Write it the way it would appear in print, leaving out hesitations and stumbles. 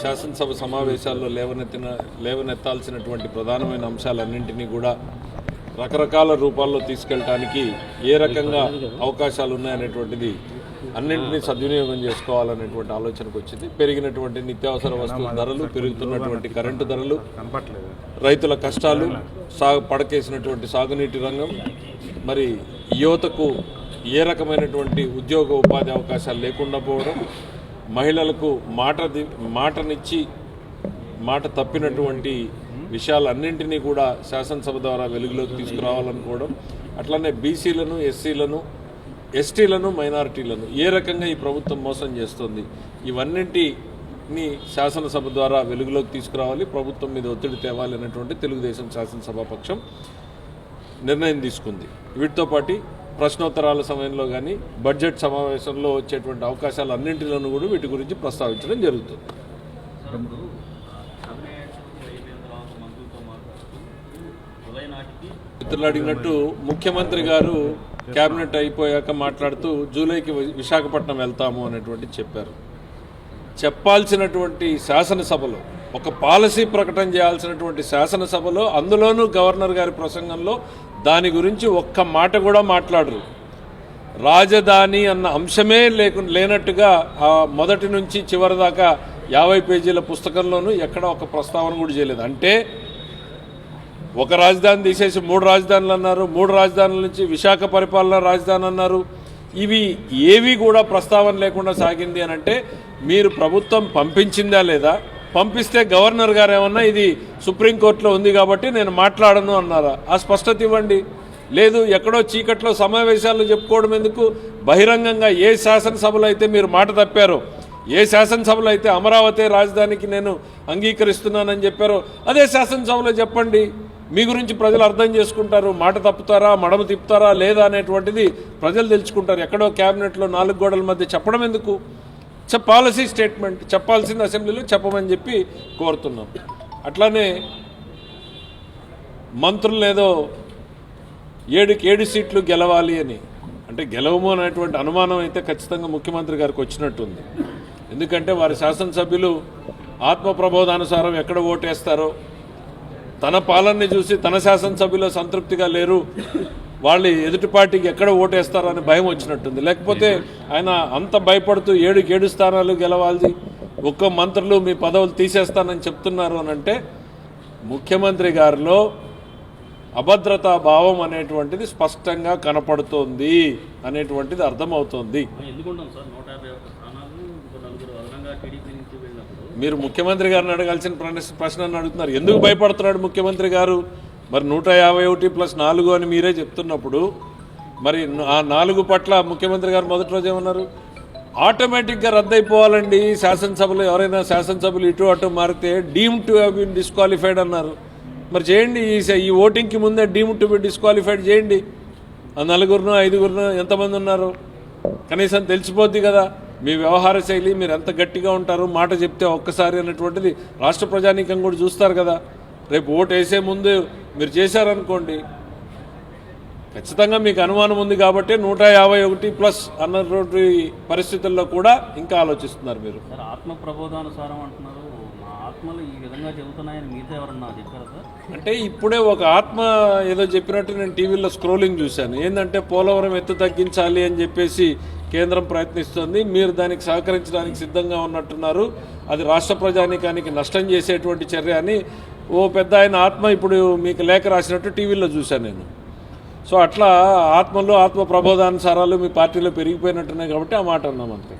శాసనసభ సమావేశాల్లో లేవనెత్తాల్సినటువంటి ప్రధానమైన అంశాలన్నింటినీ కూడా రకరకాల రూపాల్లో తీసుకెళ్ళటానికి ఏ రకంగా అవకాశాలు ఉన్నాయనేటువంటిది అన్నింటినీ సద్వినియోగం చేసుకోవాలనేటువంటి ఆలోచనకు వచ్చింది. పెరిగినటువంటి నిత్యావసర వస్తువుల ధరలు, పెరుగుతున్నటువంటి కరెంటు ధరలు, రైతుల కష్టాలు, పడకేసినటువంటి సాగునీటి రంగం, మరి యువతకు ఏ రకమైనటువంటి ఉద్యోగ ఉపాధి అవకాశాలు లేకుండా పోవడం, మహిళలకు మాటనిచ్చి మాట తప్పినటువంటి విషయాలన్నింటినీ కూడా శాసనసభ ద్వారా వెలుగులోకి తీసుకురావాలనుకోవడం, అట్లనే బీసీలను, ఎస్సీలను, ఎస్టీలను, మైనారిటీలను ఏ రకంగా ఈ ప్రభుత్వం మోసం చేస్తుంది, ఇవన్నింటినీ శాసనసభ ద్వారా వెలుగులోకి తీసుకురావాలి, ప్రభుత్వం మీద ఒత్తిడి తేవాలి అనేటువంటి తెలుగుదేశం శాసనసభాపక్షం నిర్ణయం తీసుకుంది. వీటితో పాటు ప్రశ్నోత్తరాల సమయంలో కానీ బడ్జెట్ సమావేశంలో వచ్చేటువంటి అవకాశాలు అన్నింటిలోనూ కూడా వీటి గురించి ప్రస్తావించడం జరుగుతుంది. మిత్రులు అడిగినట్టు ముఖ్యమంత్రి గారు కేబినెట్ అయిపోయాక మాట్లాడుతూ జూలైకి విశాఖపట్నం వెళ్తాము అనేటువంటి చెప్పారు. చెప్పాల్సినటువంటి శాసనసభలో ఒక పాలసీ ప్రకటన చేయాల్సినటువంటి శాసనసభలో, అందులోనూ గవర్నర్ గారి ప్రసంగంలో దాని గురించి ఒక్క మాట కూడా మాట్లాడరు. రాజధాని అన్న అంశమే లేనట్టుగా మొదటి నుంచి చివరి దాకా 50 పేజీల పుస్తకంలోనూ ఎక్కడ ఒక ప్రస్తావన కూడా చేయలేదు. అంటే ఒక రాజధాని తీసేసి 3 రాజధానులు అన్నారు, 3 రాజధానుల నుంచి విశాఖ పరిపాలన రాజధాని అన్నారు. ఇవి ఏవి కూడా ప్రస్తావన లేకుండా సాగింది అని అంటే మీరు ప్రభుత్వం పంపించిందా లేదా, పంపిస్తే గవర్నర్ గారు ఏమన్నా ఇది సుప్రీంకోర్టులో ఉంది కాబట్టి నేను మాట్లాడను అన్నారా? ఆ స్పష్టత ఇవ్వండి. లేదు, ఎక్కడో చీకట్లో సమావేశాలు చెప్పుకోవడం ఎందుకు? బహిరంగంగా ఏ శాసనసభలో అయితే మీరు మాట తప్పారో, ఏ శాసనసభలో అయితే అమరావతి రాజధానికి నేను అంగీకరిస్తున్నానని చెప్పారో అదే శాసనసభలో చెప్పండి. మీ గురించి ప్రజలు అర్థం చేసుకుంటారు. మాట తప్పుతారా, మడమ తిప్పుతారా లేదా అనేటువంటిది ప్రజలు తెలుసుకుంటారు. ఎక్కడో క్యాబినెట్లో 4 గోడల మధ్య చెప్పడం ఎందుకు? పాలసీ స్టేట్మెంట్ చెప్పాల్సింది అసెంబ్లీలో చెప్పమని చెప్పి కోరుతున్నాం. అట్లానే మంత్రులు ఏదో 7 సీట్లు గెలవాలి అని అంటే గెలవము అనేటువంటి అనుమానం అయితే ఖచ్చితంగా ముఖ్యమంత్రి గారికి వచ్చినట్టుంది. ఎందుకంటే వారి శాసనసభ్యులు ఆత్మప్రబోధానుసారం ఎక్కడ ఓటేస్తారో, తన పాలనని చూసి తన శాసనసభ్యులు సంతృప్తిగా లేరు, వాళ్ళు ఎదుటి పార్టీకి ఎక్కడ ఓటేస్తారో అని భయం వచ్చినట్టుంది. లేకపోతే ఆయన అంత భయపడుతూ 7 స్థానాలు గెలవాలి, ఒక్క మంత్రులు మీ పదవులు తీసేస్తానని చెప్తున్నారు అని అంటే ముఖ్యమంత్రి గారిలో అభద్రతా భావం అనేటువంటిది స్పష్టంగా కనపడుతోంది అనేటువంటిది అర్థమవుతోంది. మీరు ముఖ్యమంత్రి గారిని అడగాల్సిన ప్రశ్నను అడుగుతున్నారు. ఎందుకు భయపడుతున్నాడు ముఖ్యమంత్రి గారు? మరి 151 + 4 అని మీరే చెప్తున్నప్పుడు మరి ఆ 4 పట్ల ముఖ్యమంత్రి గారు మొదటి రోజు ఏమన్నారు? ఆటోమేటిక్గా రద్దయిపోవాలండి శాసనసభలో, ఎవరైనా శాసనసభలు ఇటు అటు మారితే deem to have been disqualified అన్నారు. మరి చేయండి, ఈ ఓటింగ్కి ముందే డీమ్ టు బి డిస్క్వాలిఫైడ్ చేయండి. ఆ 4 5 ఎంతమంది ఉన్నారు కనీసం తెలిసిపోద్ది కదా మీ వ్యవహార శైలి, మీరు ఎంత గట్టిగా ఉంటారు, మాట చెప్తే ఒక్కసారి అనేటువంటిది రాష్ట్ర ప్రజానీకం కూడా చూస్తారు కదా. రేపు ఓటు వేసే ముందు మీరు చేశారనుకోండి, ఖచ్చితంగా మీకు అనుమానం ఉంది కాబట్టి 151+ అన్నటువంటి పరిస్థితుల్లో కూడా ఇంకా ఆలోచిస్తున్నారు. మీరు ఆత్మ ప్రబోధానుసారం అంటున్నారు, మా ఆత్మలు ఈ విధంగా చెబుతున్నాయని మీతో ఎవరన్నా చెప్పారు సార్? అంటే ఇప్పుడే ఒక ఆత్మ ఏదో చెప్పినట్టు నేను టీవీలో స్క్రోలింగ్ చూశాను. ఏంటంటే పోలవరం ఎత్తు తగ్గించాలి అని చెప్పేసి కేంద్రం ప్రయత్నిస్తుంది, మీరు దానికి సహకరించడానికి సిద్ధంగా ఉన్నట్టున్నారు, అది రాష్ట్ర ప్రజానీకానికి నష్టం చేసేటువంటి చర్య అని ఓ పెద్ద ఆయన ఆత్మ ఇప్పుడు మీకు లేఖ రాసినట్టు టీవీలో చూశాను నేను. సో అట్లా ఆత్మలో ఆత్మ ప్రబోధానుసారాలు మీ పార్టీలో పెరిగిపోయినట్టున్నాయి కాబట్టి ఆ మాట అన్నాం అంతే.